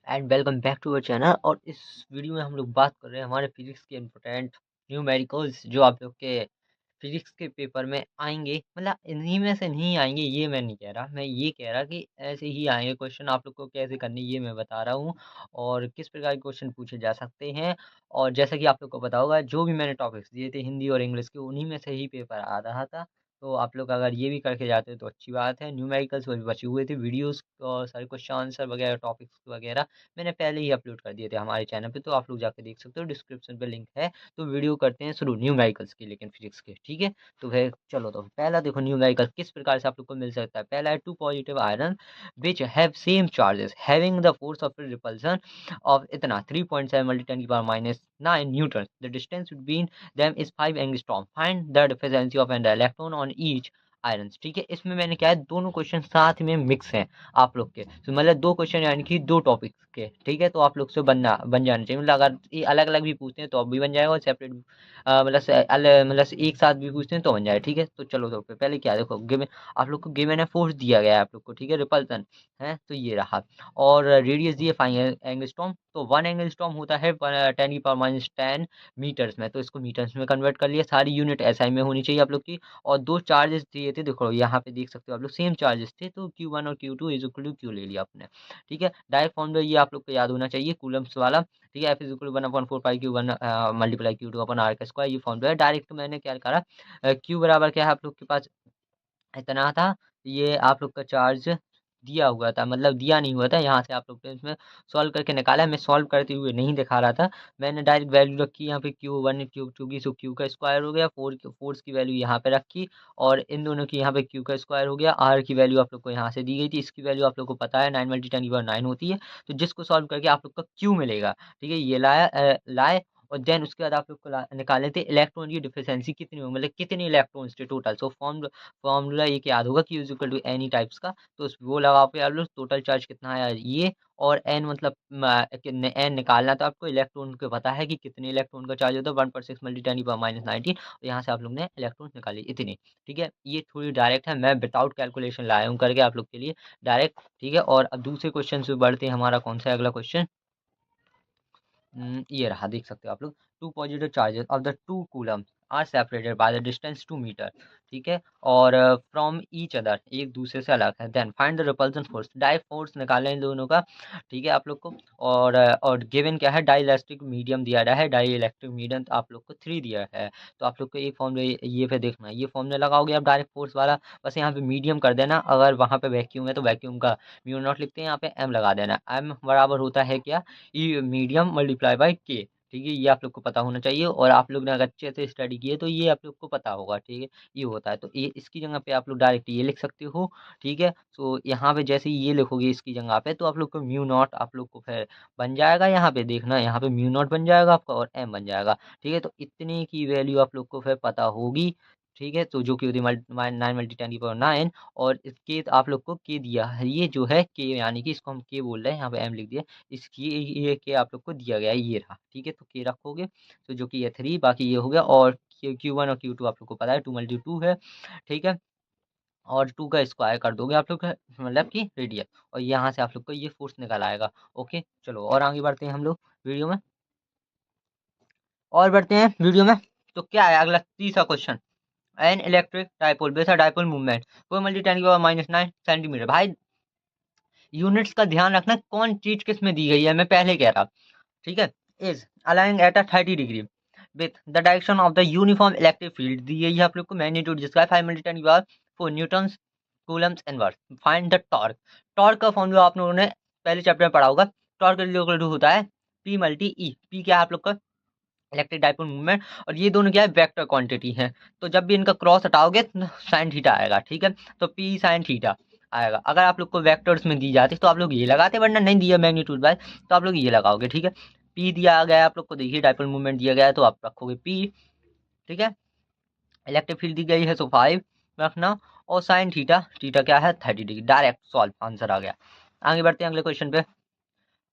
And welcome back to our channel. और इस video में हम लोग बात कर रहे हैं हमारे फिजिक्स के इम्पोर्टेंट न्यूमेरिकल्स जो आप लोग के फिजिक्स के पेपर में आएंगे। मतलब इन्हीं में से नहीं आएंगे ये मैं नहीं कह रहा, मैं ये कह रहा कि ऐसे ही आएंगे क्वेश्चन। आप लोग को कैसे करने ये मैं बता रहा हूँ और किस प्रकार के क्वेश्चन पूछे जा सकते हैं। और जैसा कि आप लोग को पता होगा, जो भी मैंने टॉपिक्स दिए थे हिंदी और इंग्लिश के, उन्हीं में से ही पेपर आ रहा था। तो आप लोग अगर ये भी करके जाते तो अच्छी बात है। न्यूमेरिकल्स वो भी बचे हुए थे, वीडियोस और सारे क्वेश्चन आंसर वगैरह टॉपिक्स वगैरह मैंने पहले ही अपलोड कर दिए थे हमारे चैनल पे, तो आप लोग जाकर देख सकते हो, डिस्क्रिप्शन पे लिंक है। तो वीडियो करते हैं शुरू न्यूमेरिकल्स की, लेकिन फिजिक्स के, ठीक है। तो फिर चलो, तो पहला देखो न्यूमेरिकल किस प्रकार से आप लोग को मिल सकता है। पहला है two positive iron which have same charges having the force of repulsion of इतना 3.7 × 10⁻⁹ newton. The distance between them is 5 angstrom. Find the deficiency of an electron on each iron. ठीक है, इसमें मैंने क्या है, दोनों क्वेश्चन साथ में मिक्स हैं आप लोग के। तो मतलब दो क्वेश्चन यानी कि दो टॉपिक के, ठीक है। तो आप लोग से बन जाना चाहिए। मतलब अगर ये अलग अलग भी पूछते हैं तो अब भी बन जाएगा, और सेपरेट मतलब एक साथ भी पूछते हैं तो बन जाएगा, ठीक है। तो चलो, तो पहले क्या देखो, गिवन आप लोग को गिवन है, फोर्स दिया गया है आप लोग को, ठीक है, रिपल्सन है, तो ये रहा। और रेडियस दिए 5 एंगस्ट्रॉम। तो 1 एंगस्ट्रॉम होता है 10⁻10 मीटर्स में, तो इसको मीटर्स में कन्वर्ट कर लिया। सारी यूनिट एसआई में होनी चाहिए आप लोग की। और दो चार्जेस दिए थे, देखो यहाँ पे देख सकते हो आप लोग, सेम चार्जेस थे, तो Q1 और Q2 is equal to Q ले लिया आपने, ठीक है। डायरेक्ट फॉर्मूला ये आप लोग को याद होना चाहिए, कूलम्स वाला, ठीक है। F is equal 1/4π Q1 multiply Q2 अपन R का स्क्वायर, ये फॉर्मूला है। डायरेक्ट मैंने क्या करा, Q बराबर क्या है आप लोग के पास, इतना था। ये आप लोग का चार्ज दिया हुआ था, मतलब दिया नहीं हुआ था, यहाँ से आप लोग ने इसमें सॉल्व करके निकाला है। मैं सॉल्व करते हुए नहीं दिखा रहा था, मैंने डायरेक्ट वैल्यू रखी यहाँ पे Q1 Q2 की, सो Q का स्क्वायर हो गया, फोर्स की वैल्यू यहाँ पे रखी, और इन दोनों की यहाँ पे Q का स्क्वायर हो गया। R की वैल्यू आप लोग को यहाँ से दी गई थी, इसकी वैल्यू आप लोग को पता है 9 × 10⁻9 होती है। तो जिसको सॉल्व करके आप लोग का Q मिलेगा, ठीक है, ये लाए। और देन उसके बाद आप लोग को निकाले थे इलेक्ट्रॉन की डिफिशिएंसी कितनी हो, मतलब कितने इलेक्ट्रॉन्स थे टोटल। सो फॉर्मूला एक याद होगा, Q is equal to any types का, तो वो लगा पे आप लोग टोटल चार्ज कितना आया ये। और एन मतलब एन निकालना, तो आपको इलेक्ट्रॉन को पता है कि कितने इलेक्ट्रॉन का चार्ज होता है, 1/6 × 10⁻19। और यहाँ से आप लोग ने इलेक्ट्रॉन निकाली इतनी, ठीक है। ये थोड़ी डायरेक्ट है, मैं विदाउट कैलकुलेशन लाया हूँ करके आप लोग के लिए डायरेक्ट, ठीक है। और अब दूसरे क्वेश्चन से बढ़ते हैं, हमारा कौन सा है अगला क्वेश्चन, ये रहा, देख सकते हो आप लोग, two positive charges of the two coulomb are separated by the distance 2 metre, ठीक है। और फ्रॉम ईच अदर, एक दूसरे से अलग है। Then find the repulsion force, direct force निकालें इन दोनों का, ठीक है, आप लोग को। और गिवन क्या है, डाई इलेक्ट्रिक मीडियम दिया रहा है, डाई इलेक्ट्रिक मीडियम आप लोग को 3 दिया है। तो आप लोग को एक फॉर्मूला ये पे देखना है, ये फॉर्मूला लगाओगे आप डायरेक्ट फोर्स वाला, बस यहाँ पे मीडियम कर देना। अगर वहाँ पे वैक्यूम है तो वैक्यूम का μ0 लिखते हैं, यहाँ पे m लगा देना। m बराबर होता है क्या, ई मीडियम मल्टीप्लाई बाय के, ठीक है। ये आप लोग को पता होना चाहिए, और आप लोग ने अगर अच्छे से स्टडी की है तो ये आप लोग को पता होगा, ठीक है। ये होता है, तो ये इसकी जगह पे आप लोग डायरेक्ट ये लिख सकते हो, ठीक है। तो यहाँ पे जैसे ही ये लिखोगे इसकी जगह पे, तो आप लोग को μ0 आप लोग को फिर बन जाएगा, यहाँ पे देखना, यहाँ पे μ0 बन जाएगा आपका, और m बन जाएगा, ठीक है। तो इतने की वैल्यू आप लोग को फिर पता होगी, ठीक है। तो जो कि होती है 9 × 10⁻9, और इसके आप लोग को के दिया है, ये जो है के, यानी कि इसको हम के बोल रहे हैं, यहाँ पे m लिख दिया। इसकी ये के आप लोग को दिया गया है, ये रहा, ठीक है। तो के रखोगे तो जो कि ये 3, बाकी ये हो गया। और Q1 और Q2 आप लोग को पता है 2 × 2 है, ठीक है। और 2 का स्क्वायर कर दोगे आप लोग मतलब कि रेडियस, और यहाँ से आप लोग को ये फोर्स निकल आएगा। ओके, चलो और आगे बढ़ते हैं हम लोग वीडियो में, और बढ़ते हैं वीडियो में। तो क्या है अगला तीसरा क्वेश्चन, एन इलेक्ट्रिक डाइपोल बेसा डाइपोल मूवमेंट 4 × 10⁻⁹ सेंटीमीटर। भाई यूनिट्स का ध्यान रखना, कौन चीज किस में दी गई है, मैं पहले कह रहा, ठीक है। Is aligning at a 30 degree with the direction of the uniform electric field दी गई है आप लोग को, मैग्नीट्यूड जिसका है 5 × 10⁻⁴ Newton's Coulomb's inverse. Find the torque. Torque का फॉर्मूला आप लोगों ने पहले चैप्टर में पढ़ा होगा, टॉर्क इक्वल टू होता है P × E। P क्या है आप लोग का, इलेक्ट्रिक डाइपोल मूवमेंट, और ये दोनों क्या है, वेक्टर क्वांटिटी है। तो जब भी इनका क्रॉस हटाओगे तो साइन थीटा आएगा, ठीक है। तो P साइन थीटा आएगा। अगर आप लोग को वेक्टर्स में दी जाती तो आप लोग ये लगाते, वरना नहीं दिया मैग्नीट्यूड बाय, तो आप लोग ये लगाओगे, ठीक है। P दिया गया है आप लोग को, देखिए डाइपोल मूवमेंट दिया गया है, तो आप रखोगे P, ठीक है। इलेक्ट्रिक फील्ड दी गई है, सो 5 रखना। और साइन थीटा, थीटा क्या है 30 डिग्री। डायरेक्ट सॉल्व, आंसर आ गया। आगे बढ़ते हैं अगले क्वेश्चन पे।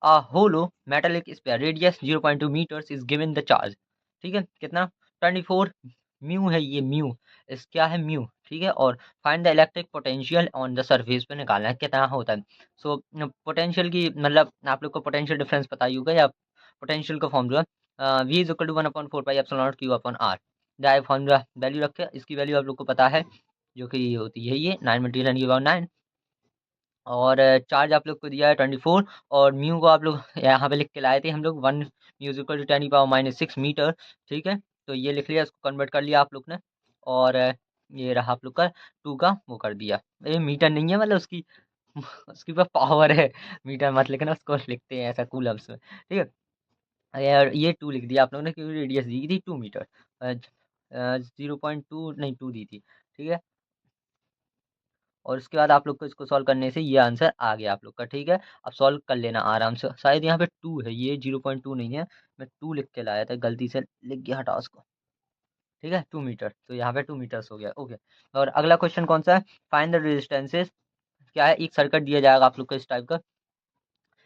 A hollow metallic sphere radius 0.2 meters is given the charge, ठीक है, कितना 24 म्यू है, ये म्यू इस क्या है म्यू, ठीक है। और find the electric potential on the surface पे निकालना है कितना होता है। सो पोटेंशियल की मतलब आप लोग को पोटेंशियल डिफरेंस पता ही होगा, या पोटेंशियल का formula V is equal to 1/4 pi epsilon naught Q upon R. Direct formula value रखे, इसकी वैल्यू आप लोग को पता है, जो कि होती है ये 9 × 10⁹ और चार्ज आप लोग को दिया है 24, और म्यू को आप लोग यहाँ पे लिख के लाए थे हम लोग 1 mu is equal to 10⁻⁻6 metre. ठीक है, तो ये लिख लिया, इसको कन्वर्ट कर लिया आप लोग ने, और ये रहा आप लोग का 2 का वो कर दिया। ये मीटर नहीं है, मतलब उसकी उसकी बस पावर है, मीटर मत लिखना, उसको लिखते हैं ऐसा कूलम्स में। ठीक है, यार ये 2 लिख दिया आप लोगों ने, क्योंकि रेडियस दी थी 2 मीटर, 0.2 नहीं 2 दी थी। ठीक है, और उसके बाद आप लोग को इसको सॉल्व करने से ये आंसर आ गया आप लोग का। ठीक है, अब सॉल्व कर लेना आराम से, शायद यहाँ पे 2 है, ये 0.2 नहीं है, मैं 2 लिख के लाया था, गलती से लिख गया, हटा उसको। ठीक है, 2 मीटर, तो यहाँ पे 2 मीटर्स हो गया। ओके, और अगला क्वेश्चन कौन सा है, फाइंड द रेजिस्टेंसेस। क्या है, एक सर्किट दिया जाएगा आप लोग को इस टाइप का,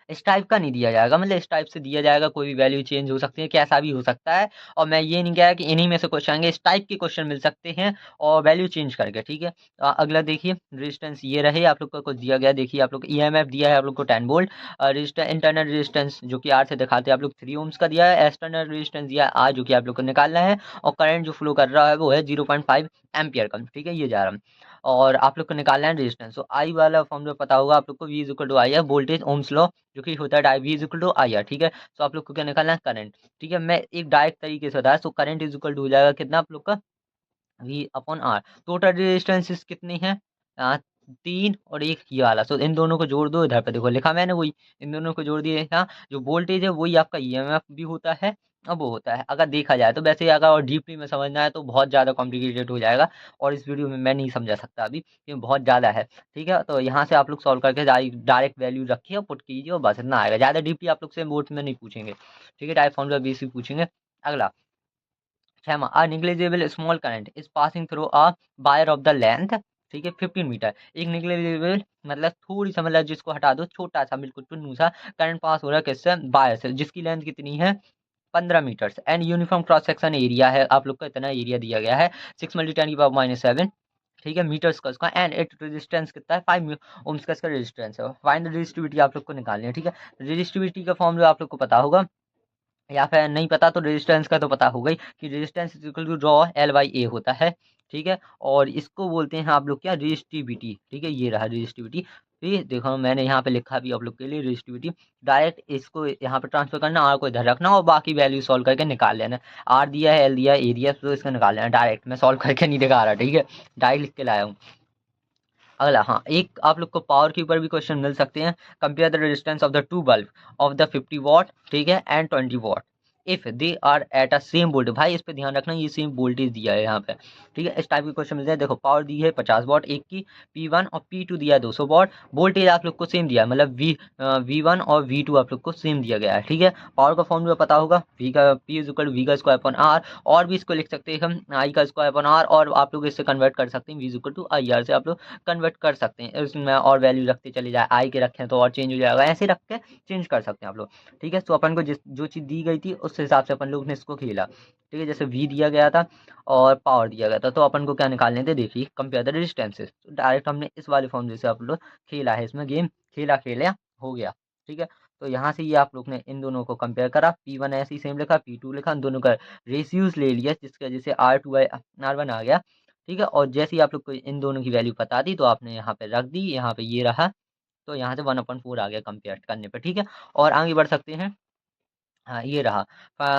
इस टाइप का नहीं दिया जाएगा, मतलब इस टाइप से दिया जाएगा, कोई भी वैल्यू चेंज हो सकती है, कैसा भी हो सकता है। और मैं ये नहीं कहा कि इन्हीं में से क्वेश्चन आएंगे, इस टाइप के क्वेश्चन मिल सकते हैं और वैल्यू चेंज करके। ठीक है, अगला देखिए, रेजिस्टेंस ये रहे आप लोग को कुछ दिया गया, देखिए आप लोग ईएमएफ दिया है आप लोग को 10 वोल्ट, रजिस्टर इंटरनल रेजिस्टेंस जो कि आर से दिखाते हैं आप लोग 3 ओम्स का दिया है, एक्सटर्नल रेजिस्टेंस दिया है आर, जो कि आप लोग को निकालना है, और करंट जो फ्लो कर रहा है वो है 0.5 एम्पियर का। ठीक है, ये जा रहा है, और आप लोग को निकालना है रेजिस्टेंस। तो आई वाला फॉर्मूला पता होगा आप लोग को, V is equal to I है वोल्टेज ओम्स लॉ, जो कि होता है डाई V is equal to I R. ठीक है, तो आप लोग को क्या निकालना है, करंट। ठीक है, मैं एक डायरेक्ट तरीके से बताया, तो करंट इज इक्वल टू हो जाएगा कितना आप लोग का, V upon R. Total resistance कितनी है, 3 और एक ये वाला, तो इन दोनों को जोड़ दो, इधर पे देखो लिखा मैंने वही, इन दोनों को जोड़ दिए। हाँ, जो वोल्टेज है वही आपका ईएमएफ भी होता है, अब वो होता है अगर देखा जाए तो। वैसे अगर और डीपली में समझना है तो बहुत ज़्यादा कॉम्प्लिकेटेड हो जाएगा, और इस वीडियो में मैं नहीं समझा सकता अभी, क्योंकि बहुत ज़्यादा है। ठीक है, तो यहाँ से आप लोग सॉल्व करके डायरेक्ट वैल्यू रखिए और पुट कीजिए, और बस इतना आएगा, ज़्यादा डीपली आप लोग से बोर्ड में नहीं पूछेंगे। ठीक है, डायरेक्ट फॉर्मूला बेस भी पूछेंगे। अगला, छठवां, a negligible small current is passing through a wire of the length. ठीक है, 15 मीटर, एक निग्लिजिबल मतलब थोड़ी सा, मतलब जिसको हटा दो, छोटा सा बिल्कुल टुन्नू सा करंट पास हो रहा है किससे, वायर से, जिसकी लेंथ कितनी है 15 metre, and uniform cross section area है आप लोग का, इतना एरिया दिया गया है 6 × 10⁻⁻7। ठीक है, मीटर्स का उसका, एंड इट रेजिस्टेंस कितना है 5 ओम्स का इसका रेजिस्टेंस है। फाइंड द रेजिस्टिविटी आप लोग को निकालनी है। ठीक है, रेजिस्टिविटी का फॉर्मूला आप लोग को पता होगा, या फिर नहीं पता तो रेजिस्टेंस का तो पता होगा ही, कि resistance is equal to rho L/A होता है। ठीक है, और इसको बोलते हैं आप लोग क्या, रेजिस्टिविटी। ठीक है, ये रहा रेजिस्टिविटी। ये देखो मैंने यहाँ पे लिखा भी आप लोग के लिए रेजिस्टिविटी, डायरेक्ट इसको यहाँ पे ट्रांसफर करना, आर को इधर रखना, और बाकी वैल्यू सॉल्व करके निकाल लेना। आर दिया है, एल दिया है, ए दिया है, तो इसका निकाल लेना डायरेक्ट, मैं सॉल्व करके नहीं दिखा रहा। ठीक है, डायरेक्ट लिख के लाया हूँ। अगला, हाँ, एक आप लोग को पावर के ऊपर भी क्वेश्चन मिल सकते हैं, compare the resistance of the two bulb of the 50 watt, ठीक है, and 20 watt if they are at a same voltage. भाई इस पे ध्यान रखना, ये सेम वोल्टेज दिया है यहाँ पे। ठीक है, इस टाइप के क्वेश्चन मिलते हैं। देखो, पावर दी है 50 वाट एक की, P1 और P2 दिया है 200 वाट, वोल्टेज आप लोग को सेम दिया है, मतलब V1 और V2 आप लोग को सेम दिया गया है। ठीक है, पावर का फॉर्मूला पता होगा, V का P is equal to V का स्क्वायर अपॉन आर, और भी इसको लिख सकते हैं हम I का स्क्वायर अपॉन आर, और आप लोग इससे कन्वर्ट कर सकते हैं, V is equal to IR से आप लोग कन्वर्ट कर सकते हैं, इसमें और वैल्यू रखते चले जाए, आई के रखें तो और चेंज हो जाएगा, ऐसे रख के चेंज कर सकते हैं आप लोग। ठीक है, तो अपन को जिस जो चीज़ दी गई थी उस हिसाब से अपन लोग ने इसको खेला। ठीक है, जैसे वी दिया गया था और पावर दिया गया था, तो अपन को क्या निकालने थे, देखिए कंपेयर द रेजिस्टेंसेस, तो डायरेक्ट हमने इस वाले फॉर्मूले से आप लोग खेला है, इसमें गेम खेला खेला हो गया। ठीक है, तो यहाँ से ये आप लोग ने इन दोनों को कंपेयर करा, P1 ऐसे ही सेम लिखा, P2 लिखा, इन दोनों का रेशियोज ले लिया, जिसकी वजह से R2/R1 आ गया। ठीक है, और जैसे ही आप लोग को इन दोनों की वैल्यू पता दी, तो आपने यहाँ पे रख दी, यहाँ पे ये रहा, तो यहाँ से 1/4 आ गया कंपेयर करने पे। ठीक है, और आगे बढ़ सकते हैं। हाँ, ये रहा,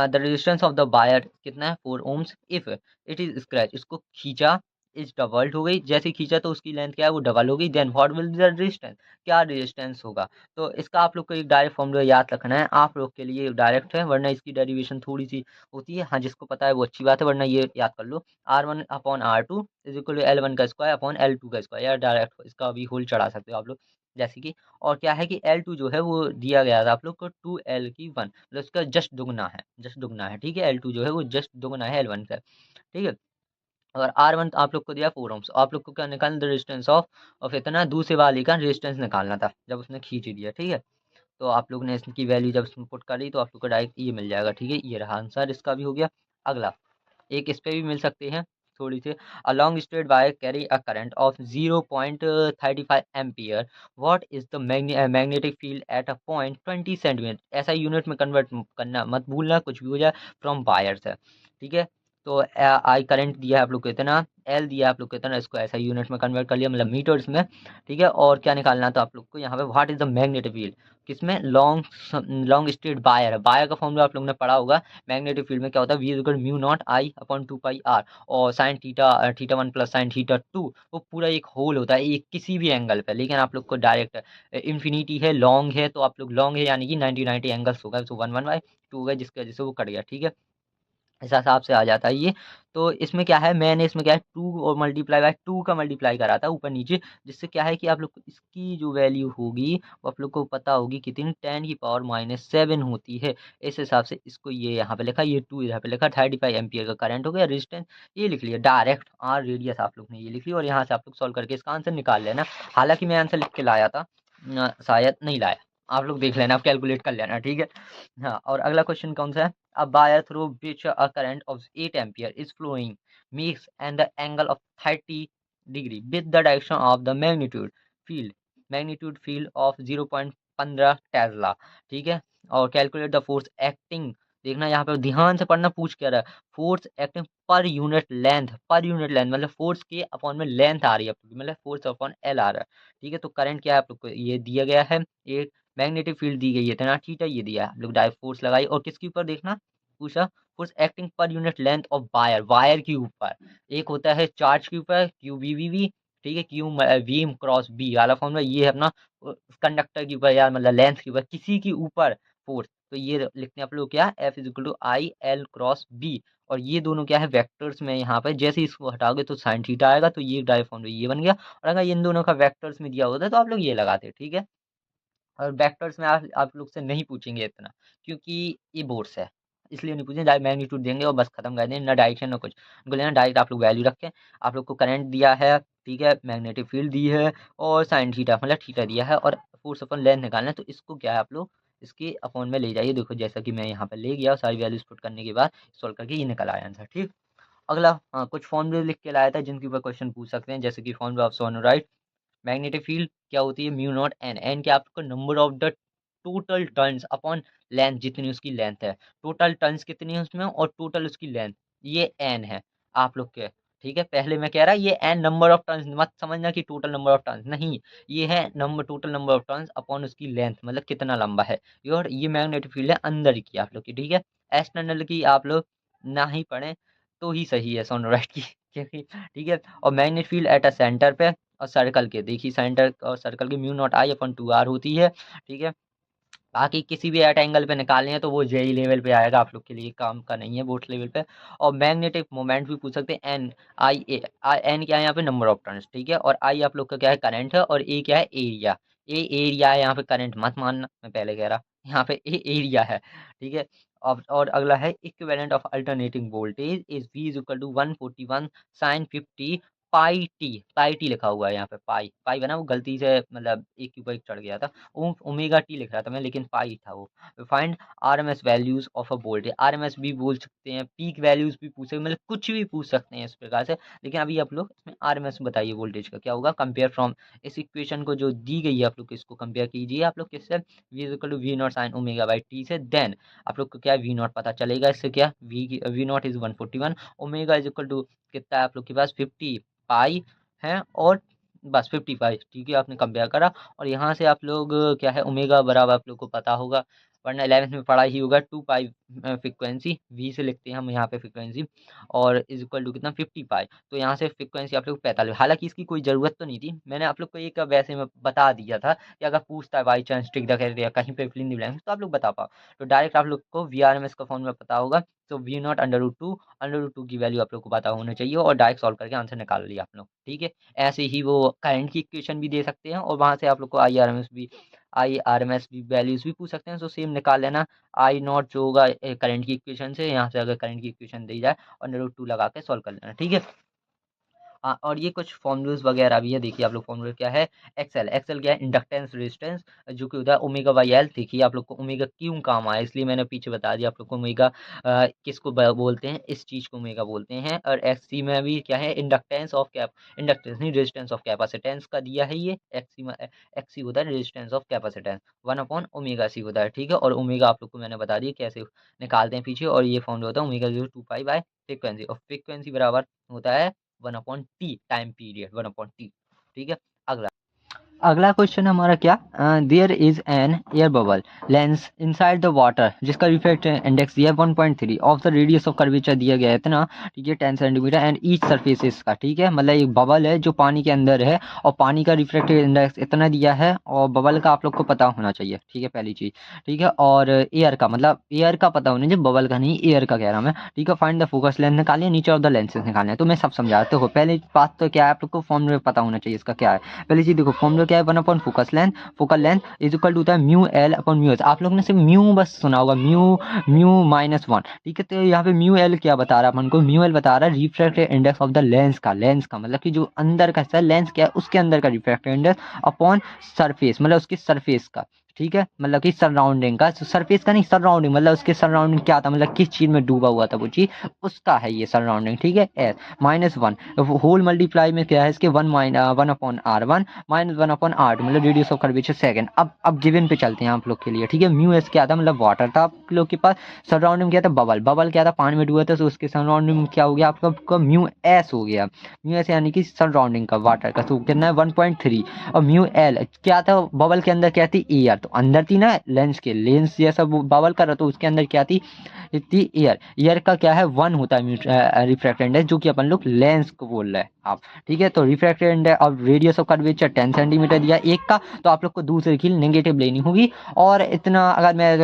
the resistance of the wire कितना है 4 ohms, if it is scratch, इसको खींचा, इज डबल्ड हो गई, जैसे ही खींचा तो उसकी लेंथ क्या है, वो डबल हो गई, then what will be the resistance, क्या रेजिस्टेंस होगा। तो इसका आप लोग को एक डायरेक्ट फॉर्मूला याद रखना है, आप लोग के लिए डायरेक्ट है, वरना इसकी डेरिवेशन थोड़ी सी होती है। हाँ, जिसको पता है वो अच्छी बात है, वरना ये याद कर लो, R1/R2 is equal to L1 का स्क्वायर अपॉन L2 का स्क्वायर, या डायरेक्ट इसका भी होल चढ़ा सकते हो आप लोग, जैसे कि। और क्या है कि L2 जो है वो दिया गया था आप लोग को 2L की 1, मतलब उसका जस्ट दुगना है, जस्ट दुगना है। ठीक है, L2 जो है वो जस्ट दुगना है L1 का। ठीक है, और R1 आप लोग को दिया 4 ओम्स, आप लोग को क्या निकालना था, रेजिस्टेंस ऑफ इतना, दूसरे वाले का रेजिस्टेंस निकालना था जब उसने खींच दिया। ठीक है, तो आप लोग ने इसकी वैल्यू जब इसमें पुट करी, तो आप लोग को डायरेक्ट ये मिल जाएगा। ठीक है, ये रहा आंसर, इसका भी हो गया। अगला, एक इस पे भी मिल सकते हैं, थोड़ी सी। A long straight wire carry a current of 0.35 ampere, what is the magnetic field at a point 20 centimetre. ऐसा यूनिट में कन्वर्ट करना मत भूलना, कुछ भी हो जाए, फ्रॉम वायर से, ठीक है। तो आई करंट दिया है आप लोग को इतना, एल दिया है आप लोग को इतना, इसको ऐसा यूनिट में कन्वर्ट कर लिया, मतलब मीटर्स में, ठीक है। और क्या निकालना था आप लोग को यहाँ पे, what is the magnetic field, किसमें, लॉन्ग स्ट्रेट वायर है। वायर का फॉर्मूला आप लोगों ने पढ़ा होगा। मैग्नेटिक फील्ड में क्या होता है, V equal mu not I upon 2 pi R, और sine theta theta 1 plus sine theta 2, वो पूरा एक होल होता है एक किसी भी एंगल पे। लेकिन आप लोग को डायरेक्ट इन्फिनिटी है, लॉन्ग है, तो आप लोग लॉन्ग है यानी कि 90 एंगल्स होगा, तो 1 1/2 होगा, जिसकी वजह से वो कट गया, ठीक है। इस हिसाब से आ जाता है ये। तो इसमें क्या है, मैंने इसमें क्या है 2 और मल्टीप्लाई बाय 2 का मल्टीप्लाई करा था ऊपर नीचे, जिससे क्या है कि आप लोग को इसकी जो वैल्यू होगी वो आप लोग को पता होगी कितनी, 10⁻⁷ होती है। इस हिसाब से इसको ये यहाँ पे लिखा, ये 2 यहाँ पे लिखा, 35 एम्पियर का करंट हो गया। रेजिस्टेंस ये लिख लिया डायरेक्ट, आर रेडियस आप लोग ने ये लिख लिया, और यहाँ से आप लोग सॉल्व करके इसका आंसर निकाल लेना। हालांकि मैं आंसर लिख के लाया था, शायद नहीं लाया, आप लोग देख लेना, आप कैलकुलेट कर लेना, ठीक है। हाँ, और अगला क्वेश्चन कौन सा है, a wire through which a current of 8 ampere is flowing makes and the angle of 30 degree with the direction of the magnitude field of 0.15 Tesla, ठीक है। और कैलकुलेट द फोर्स एक्टिंग, देखना यहाँ पे ध्यान से पढ़ना, पूछ क्या रहा है, force acting per unit length मतलब फोर्स के अपॉन में लेंथ आ रही है, मतलब फोर्स अपॉन एल आ रहा है, ठीक है। तो करंट क्या है आप लोग को ये दिया गया है, एक मैग्नेटिक फील्ड दी गई है इतना, थीटा ये दिया है, लोग डायरेक्ट फोर्स लगाई, और किसके ऊपर देखना, पूछा force acting per unit length of wire के ऊपर। एक होता है चार्ज के ऊपर, क्यू वी वी वी, ठीक है, क्यू वी क्रॉस बी वाला फॉर्मूला, ये है अपना कंडक्टर के ऊपर, यार मतलब लेंथ के ऊपर, किसी के ऊपर फोर्स। तो ये लिखते हैं आप लोग क्या, F is equal to I L cross B, और ये दोनों क्या है वेक्टर्स में, यहाँ पे जैसे इसको हटाओगे तो साइन थीटा आएगा, तो ये डायरेक्ट फॉर्मूला ये बन गया। और अगर इन दोनों का वेक्टर्स में दिया होता है तो आप लोग ये लगाते, ठीक है। और वेक्टर्स में आप लोग से नहीं पूछेंगे इतना, क्योंकि ये बोर्ड्स है, इसलिए नहीं पूछेंगे, डायरेक्ट मैग्नीट्यूड देंगे और बस खत्म कर देंगे, ना डायरेक्शन ना कुछ, उनको लेना डायरेक्ट आप लोग वैल्यू रखें। आप लोग को करंट दिया है, ठीक है, मैग्नेटिक फील्ड दी है, और साइन थीटा मतलब थीटा दिया है, और फोर्स अपन लेंथ निकालना है, तो इसको क्या है आप लोग इसके अपॉन में ले जाइए। देखो जैसा कि मैं यहाँ पे ले गया, सारी वैल्यूज पुट करने के बाद सॉल्व करके ये निकल आया आंसर, ठीक। अगला, हाँ, कुछ फॉर्मूले लिख के लाया था जिनके ऊपर क्वेश्चन पूछ सकते हैं, जैसे कि फॉर्मूला ऑफ सोनोराइट, मैग्नेटिक फील्ड क्या होती है, म्यू नॉट एन, एन क्या आपको number of the total turns upon length, जितनी उसकी लेंथ है, टोटल टर्न्स कितनी है उसमें, और टोटल उसकी लेंथ, ये एन है आप लोग के, ठीक है। पहले मैं कह रहा ये एन नंबर ऑफ टर्न्स मत समझना कि टोटल नंबर ऑफ टर्न्स, नहीं, ये है total number of turns upon उसकी लेंथ, मतलब कितना लंबा है। और ये मैग्नेटिक फील्ड है अंदर की आप लोग की, ठीक है। एक्सटर्नल की आप लोग ना ही पढ़ें तो ही सही है सोनोराइट की क्योंकि, ठीक है। और magnetic field at a centre पे, और सर्कल के देखिए सेंटर और सर्कल की mu not I upon 2 R होती है, ठीक है। बाकी किसी भी एट एंगल पे निकालने हैं तो वो जेई लेवल पे आएगा, आप लोग के लिए काम का नहीं है बोट लेवल पे। और मैग्नेटिक मोमेंट भी पूछ सकते हैं, एन आई ए, एन क्या है यहाँ पे नंबर ऑफ टर्न्स, ठीक है। और आई आप लोग का क्या है करंट है, और ए क्या है एरिया, ए एरिया है, यहाँ पे करंट मत मानना, मैं पहले कह रहा, यहाँ पे ए एरिया है, ठीक है। और अगला है equivalent of alternating voltage is V is equal to 141 sine 50 pi T लिखा हुआ है यहाँ पे, पाई पाई बना वो गलती से, मतलब एक के ऊपर एक चढ़ गया था, ओमेगा टी लिख रहा था मैं, लेकिन पाई था वो। Find RMS values of a voltage, RMS भी बोल सकते हैं, पीक वैल्यूज भी पूछ सकते हैं, मतलब कुछ भी पूछ सकते हैं इस प्रकार से। लेकिन अभी आप लोग इसमें आरएमएस बताइए वोल्टेज का क्या होगा, कंपेयर फ्रॉम, इस इक्वेशन को जो दी गई है आप लोग इसको कंपेयर कीजिए आप लोग किससे, V is equal to V naught sine omega by T से, देन आप लोग को क्या वी नॉट पता चलेगा, इससे क्या V naught is 141, omega is equal to कितना है आप लोग के पास 50 पाई है, और बस 55, ठीक है, आपने कंपेयर करा। और यहाँ से आप लोग क्या है ओमेगा बराबर आप लोग को पता होगा, वरना 11th में पढ़ा ही होगा, 2 पाई फ्रिक्वेंसी, वी से लिखते हैं हम यहाँ पे फ्रिक्वेंसी, और इज इक्वल टू कितना 50 पाई, तो यहाँ से फ्रिक्वेंसी आप लोग 45। हालांकि इसकी कोई ज़रूरत तो नहीं थी, मैंने आप लोग को एक वैसे में बता दिया था कि अगर पूछता है बाई चांस ट्रिक द या कहीं पे फिल इन द ब्लैंक्स तो आप लोग बता पाओ। तो डायरेक्ट आप लोग को वी आर एम एस का फॉर्मूला पता होगा, तो वी नॉट अंडर रूट 2 की वैल्यू आप लोग को पता होना चाहिए, और डायरेक्ट सॉल्व करके आंसर निकाल लिया आप लोग, ठीक है। ऐसे ही वो करंट की इक्वेशन भी दे सकते हैं, और वहाँ से आप लोग को आई आर एम एस भी वैल्यूज भी पूछ सकते हैं, सो सेम निकाल लेना। आई नॉट जो होगा करंट की इक्वेशन से, यहाँ से अगर करंट की इक्वेशन दी जाए, अंडर रूट 2 लगा के सॉल्व कर लेना, ठीक है। और ये कुछ फॉर्मूलाज वगैरह भी है, देखिए आप लोग फॉर्मूला क्या है, एक्सएल, एक्सएल क्या है, इंडक्टेंस रेजिस्टेंस, जो कि होता है ओमेगा बाई एल। देखिए आप लोग को ओमेगा क्यों काम आया, इसलिए मैंने पीछे बता दिया आप लोग को ओमेगा किसको बोलते हैं, इस चीज को ओमेगा बोलते हैं। और एक्स सी में भी क्या है, इंडक्टेंस ऑफ कैप, इंडक्टेंस नहीं, रेजिस्टेंस ऑफ कैपेसिटेंस का दिया है ये, एक्सी में एक्सी होता है रेजिस्टेंस ऑफ कैपेसिटेंस, 1/ओमेगा सी होता है, ठीक है। और ओमेगा आप लोग को मैंने बता दिया कैसे निकालते हैं पीछे, और ये फॉर्मूला होता है ओमेगा 2 पाई बाय फ्रीक्वेंसी, और फ्रीक्वेंसी बराबर होता है 1/t टाइम पीरियड, 1/t, ठीक है। अगला अगला क्वेश्चन हमारा क्या, there is an air bubble lens inside the water जिसका रिफ्रैक्ट इंडेक्स दिया है 1.3 of the radius of curvature दिया गया है इतना, ठीक है, 10 सेंटीमीटर एंड ईच सरफेस इसका, ठीक है, मतलब एक बबल है जो पानी के अंदर है और पानी का रिफ्रैक्टिव इंडेक्स इतना दिया है, और बबल का आप लोग को पता होना चाहिए, ठीक है, पहली चीज, ठीक है। और एयर का मतलब एयर का पता होना चाहिए, बबल का नहीं, एयर का कह रहा हूं मैं, ठीक है। फाइंड द फोकस लेंथ निकालिए, नीचे ऑफ द लेंसेज निकालने, तो मैं सब समझाते हो। पहली बात तो क्या है, आप लोग को फॉर्मूला पता होना चाहिए इसका क्या है। पहली चीज देखो, फॉर्मूला क्या है, focus length, focal length is equal to होता है mu L upon mu H. आप लोग ने सिर्फ म्यू बस सुना होगा, म्यू म्यू -1, ठीक है। तो यहाँ पे म्यू एल क्या बता रहा है अपन को, म्यू एल बता रहा है refractive index of the lens का, लेंस का मतलब कि जो अंदर का हिस्सा लेंस क्या है उसके अंदर का रिफ्रैक्टिव इंडेक्स अपॉन सरफेस, मतलब उसकी सरफेस का, ठीक है, मतलब कि सराउंडिंग का, सरफेस का नहीं, सराउंडिंग मतलब उसके सराउंडिंग क्या था, मतलब किस चीज में डूबा हुआ था वो चीज, उसका है ये सराउंडिंग, ठीक है। एस -1 होल मल्टीप्लाई में क्या है इसके 1/r1 -1/r2 मतलब रेडियस ऑफ कर्वेचर सेकंड। अब गिवन पे चलते हैं आप लोग के लिए, ठीक है। म्यू एस क्या था, मतलब वाटर था आप लोग के पास, सराउंडिंग क्या था, बबल, बबल क्या था, पानी में डूबा था, तो उसके सराउंडिंग में क्या हो गया आपका म्यू एस हो गया, म्यू एस यानी कि सराउंडिंग का वाटर का, तो कितना है 1.3। और म्यू एल क्या था, बबल के अंदर क्या थी, एयर, तो अंदर थी ना लेंस के, लेंस जैसा बबल कर रहा, तो उसके अंदर क्या थी, इतनी एयर, एयर का क्या है 1 होता है रिफ्रैक्टिव इंडेक्स, जो कि अपन लोग लेंस को बोल रहे हैं आप, ठीक है। तो रिफ्रैक्टिव इंडेक्स और रेडियस ऑफ कर्वेचर 10 सेंटीमीटर दिया एक का, तो आप लोग को दूसरे की नेगेटिव लेनी होगी। और इतना अगर मैं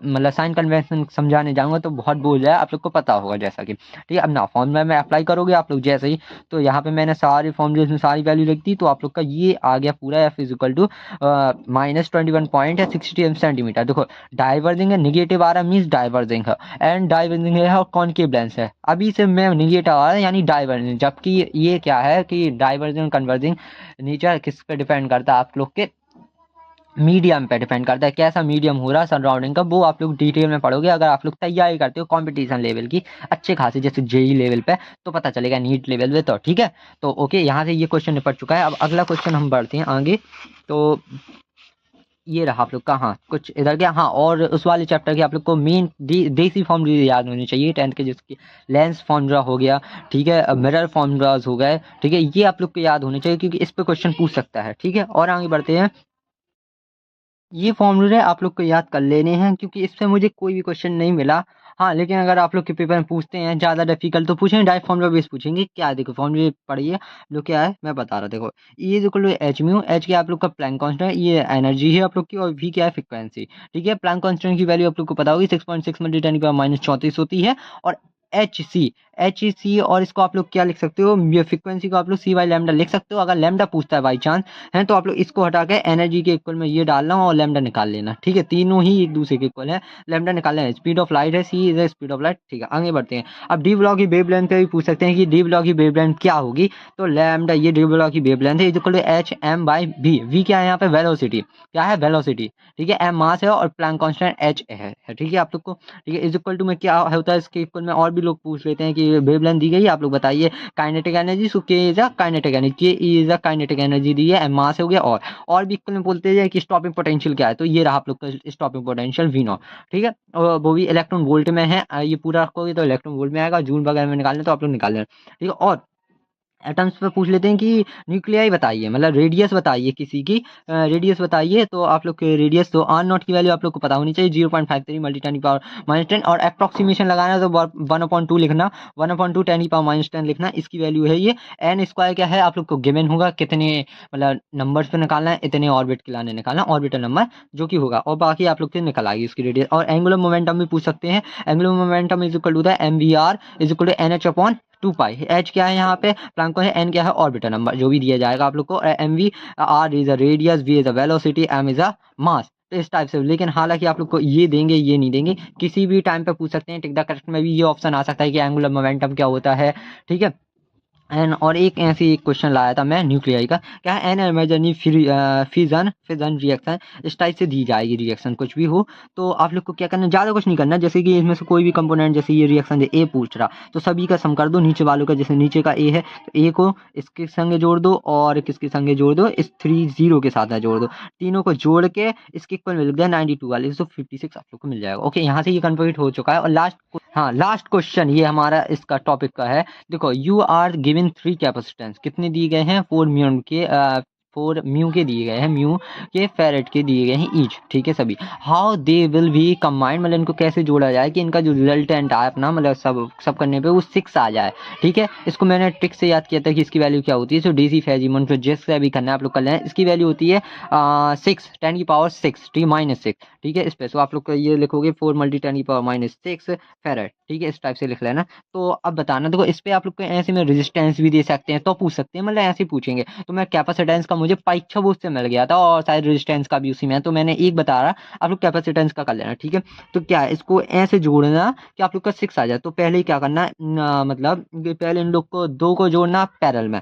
मतलब साइन कन्वेंशन समझाने जाऊंगा तो बहुत बोल जाए, आप लोग को पता होगा जैसा कि, ठीक है। अब ना फॉर्मूला में अप्लाई करोगे आप लोग जैसे ही, तो यहाँ पे मैंने सारे फॉर्मूले में सारी वैल्यू लिख दी, तो आप लोग का ये आ गया पूरा F is equal to -21.60 centimetre. देखो डाइवर्जिंग है, निगेटिव आ रहा है मीन्स डाइवर्जिंग है, एंड डाइवर्जिंग है और कॉनकेव लेंस है, अभी से मैं निगेटिव आ रहा है यानी डाइवर्जिंग, जबकि ये क्या है कि डाइवर्जिंग कन्वर्जिंग नेचर किस पे डिपेंड करता है, आप लोग के मीडियम पे डिपेंड करता है, कैसा मीडियम हो रहा है सराउंडिंग का, वो आप लोग डिटेल में पढ़ोगे अगर आप लोग तैयारी करते हो कंपटीशन लेवल की अच्छे खासे, जैसे जेई लेवल पे, तो पता चलेगा नीट लेवल पे, तो ठीक है। तो ओके, यहाँ से ये क्वेश्चन निपट चुका है। अब अगला क्वेश्चन हम बढ़ते हैं आगे, तो ये रहा आप लोग का, हाँ कुछ इधर गया, हाँ और उस वाले चैप्टर के आप लोग को मेन देसी फॉर्मूले याद होने चाहिए 10th के, जिसकी लेंस फॉर्मूला हो गया, ठीक है, मिरर फॉर्मूलाज हो गए, ठीक है, ये आप लोग को याद होने चाहिए क्योंकि इस पे क्वेश्चन पूछ सकता है, ठीक है। और आगे बढ़ते हैं, ये फॉर्मूले आप लोग को याद कर लेने हैं क्योंकि इससे मुझे कोई भी क्वेश्चन नहीं मिला। हाँ लेकिन अगर आप लोग के पेपर में पूछते हैं ज़्यादा डिफिकल्ट तो पूछेंगे, डायरेक्ट फॉर्मूला बेस पूछेंगे, क्या है देखो फॉर्मूले पढ़िए जो क्या है मैं बता रहा, देखो E is equal to H mu, H क्या आप लोग का प्लैंक कांस्टेंट है, ये एनर्जी है आप लोग की, और वी क्या है फ्रिक्वेंसी, ठीक है। प्लैंक कांस्टेंट की वैल्यू आप लोग को पता होगी 6.6 × 10⁻³ होती है। और एच सी और इसको आप लोग क्या लिख सकते हो, ये फ्रीक्वेंसी को आप लोग सी बाई लैम्डा लिख सकते हो, अगर लैम्डा पूछता है बाई चांस है तो आप लोग इसको हटा के एनर्जी के इक्वल में ये डालना और लैम्डा निकाल लेना, ठीक है, तीनों ही एक दूसरे के इक्वल है, लैम्डा निकालना है, स्पीड ऑफ लाइट है, सी इज स्पीड ऑफ लाइट, ठीक है। आगे बढ़ते हैं, अब डी ब्लॉक की वेवलेंथ पे भी पूछ सकते हैं कि डी ब्लॉक की वेवलेंथ क्या होगी, तो लैम्डा ये डी ब्लॉक की वेवलेंथ है equal to H M by V, V क्या है यहाँ पे वेलोसिटी, क्या है वेलोसिटी, ठीक है, एम मास है और प्लैंक कांस्टेंट एच है, ठीक है आप लोग को, ठीक है। इज इक्वल टू में क्या होता है इसके इक्वल में, और भी लोग पूछ लेते हैं कि वेवलेंथ दी गई है, आप लोग बताइए काइनेटिक एनर्जी, सो के इज अ काइनेटिक एनर्जी, के इज अ काइनेटिक एनर्जी दी है, एम मास हो गया, और भी इक्वल में बोलते हैं कि स्टॉपिंग पोटेंशियल क्या है, तो ये रहा आप लोग का स्टॉपिंग पोटेंशियल वी नॉट, ठीक है, और वो भी इलेक्ट्रॉन वोल्ट में है, ये पूरा रखोगे तो इलेक्ट्रॉन वोल्ट में आएगा, जूल वगैरह में निकालना तो आप लोग निकाल लेना, ठीक है। और एटम्स पे पूछ लेते हैं कि न्यूक्लियाई बताइए, मतलब रेडियस बताइए किसी की, रेडियस बताइए, तो आप लोग के रेडियस, तो आर नॉट की वैल्यू आप लोग को पता होनी चाहिए 0.53 × 10⁻⁻10, और अप्रॉक्सीमेशन लगाना तो 1/2 लिखना, 1/2 10⁻⁻10 लिखना, इसकी वैल्यू है ये। एन स्क्वायर क्या है आप लोग को गिवन होगा, कितने मतलब नंबर्स पे निकालना है, इतने ऑर्बिट के लाने निकालना ऑर्बिटल नंबर जो कि होगा, और बाकी आप लोग के निकल आएगी उसकी रेडियस। और एंगुलर मोमेंटम भी पूछ सकते हैं, angular momentum is equal to the mvr is equal to NH/2 pi, H क्या है यहाँ पे प्लैंक को है, एन क्या है ऑर्बिटल नंबर जो भी दिया जाएगा आप लोग को, M V, R is a radius, V is a velocity, M is a mass, तो इस टाइप से। लेकिन हालांकि आप लोग को ये देंगे ये नहीं देंगे, किसी भी टाइम पे पूछ सकते हैं, टिक द करेक्ट में भी ये ऑप्शन आ सकता है कि एंगुलर मोमेंटम क्या होता है, ठीक है। और एक ऐसे एक क्वेश्चन लाया था मैं न्यूक्लियाई का, क्या है an imaginary fission fission reaction इस टाइप से दी जाएगी रिएक्शन कुछ भी हो। तो आप लोग को क्या करना, ज़्यादा कुछ नहीं करना, जैसे कि इसमें से कोई भी कंपोनेंट, जैसे ये रिएक्शन ए पूछ रहा तो सभी का सम कर दो नीचे वालों का, जैसे नीचे का ए है तो ए को इसके संगे जोड़ दो और किसके संगे जोड़ दो, इस 30 के साथ जोड़ दो, तीनों को जोड़ के इसके इक्वल मिल गया 92 वाले, तो 56 आप लोग को मिल जाएगा। ओके, यहाँ से ये कंप्लीट हो चुका है। और लास्ट क्वेश्चन ये हमारा इसका टॉपिक का है। देखो, यू आर गिवन 3 कैपेसिटेंस, कितने दिए गए हैं, 4 म्यू के दिए गए हैं, म्यू के फेरेट के दिए गए हैं ईच, ठीक है सभी। How they will be combined, मतलब इनको कैसे जोड़ा जाए कि इनका जो रिजल्टेंट आए अपना, मतलब सब करने पे वो 6 आ जाए, ठीक है। इसको मैंने ट्रिक से याद किया था कि इसकी वैल्यू क्या होती है, तो डेसी फेजिमन फिर जिससे भी करना है आप लोग कर लें, इसकी वैल्यू होती है 6 10 की पावर 6 ठीक -6, ठीक है। इस पे तो आप लोग को ये लिखोगे 4 × 10 की पावर -6 फेरेट, ठीक है, इस टाइप से लिख लेना। तो अब बताना, देखो इस पे आप लोग को ऐसे में रेजिस्टेंस भी दे सकते हैं, तो पूछ सकते हैं, मतलब ऐसे ही पूछेंगे। तो मैं कैपेसिटेंस का मुझे पाइक्चो उससे मिल गया था और शायद रेजिस्टेंस का भी उसी में है, तो मैंने एक बता रहा, आप लोग कैपेसिटेंस का कर लेना, ठीक है। तो क्या है, इसको ऐसे जोड़ना कि आप लोग का 6 आ जाए। तो पहले ही क्या करना है, मतलब पहले इन लोग को 2 को जोड़ना पैरेलल में,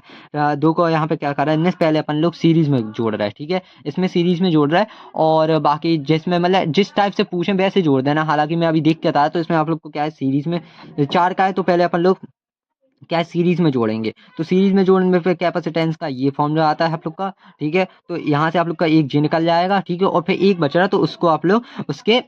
2 को यहाँ पे क्या कर रहा है, पहले अपन लोग सीरीज में जोड़ रहा है, ठीक है, इसमें सीरीज में जोड़ रहा है। और बाकी जिसमें मतलब जिस टाइप से पूछें वैसे जोड़ देना। हालांकि मैं अभी देख के था, तो इसमें आप लोग को क्या है, सीरीज में 4 का है, तो पहले अपन लोग क्या है सीरीज में जोड़ेंगे। तो सीरीज में जोड़ने में फिर कैपेसिटेंस का ये फॉर्मूला आता है आप लोग का, ठीक है। तो यहाँ से आप लोग का एक जे निकल जाएगा, ठीक है, और फिर एक बच रहा तो उसको आप लोग उसके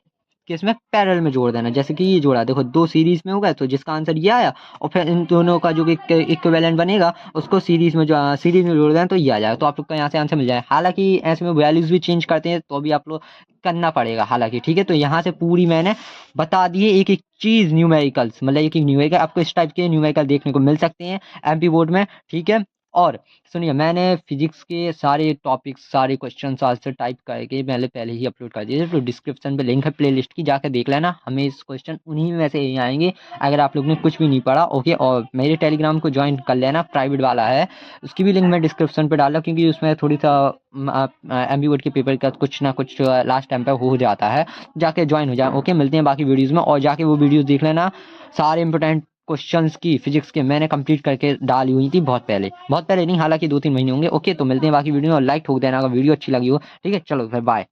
केस में पैरेलल में जोड़ देना। जैसे कि ये जोड़ा, देखो 2 सीरीज में होगा तो जिसका आंसर ये आया, और फिर इन दोनों का जो इक्विवेलेंट बनेगा उसको सीरीज में जोड़ देना, तो ये आ जाएगा। तो आप लोग का यहाँ से आंसर मिल जाए। हालांकि ऐसे में वैल्यूज भी चेंज करते हैं तो भी आप लोग करना पड़ेगा हालांकि, ठीक है। तो यहाँ से पूरी मैंने बता दिए एक एक चीज, न्यूमेरिकल्स, मतलब एक एक न्यूमेरिकल आपको इस टाइप के न्यूमेरिकल देखने को मिल सकते हैं एमपी बोर्ड में, ठीक है। और सुनिए, मैंने फिजिक्स के सारे टॉपिक्स, सारे क्वेश्चन आंसर टाइप करके मैंने पहले ही अपलोड कर दिए, तो डिस्क्रिप्शन पे लिंक है प्लेलिस्ट की, जाकर देख लेना। हमें इस क्वेश्चन उन्हीं में से ही आएंगे अगर आप लोग ने कुछ भी नहीं पढ़ा, ओके। और मेरे टेलीग्राम को ज्वाइन कर लेना, प्राइवेट वाला है, उसकी भी लिंक मैं डिस्क्रिप्शन पे डाला, क्योंकि उसमें थोड़ी सा एमपी बोर्ड के पेपर का कुछ ना कुछ लास्ट टाइम पे हो जाता है, जाके ज्वाइन हो जाए, ओके। मिलते हैं बाकी वीडियोज़ में, और जाके वो वीडियोज़ देख लेना। सारे इंपॉर्टेंट क्वेश्चंस की फिजिक्स के मैंने कंप्लीट करके डाली हुई थी बहुत पहले नहीं, हालांकि 2-3 महीने होंगे, ओके। तो मिलते हैं बाकी वीडियो में, और लाइक ठोक देना अगर वीडियो अच्छी लगी हो, ठीक है। चलो फिर बाय।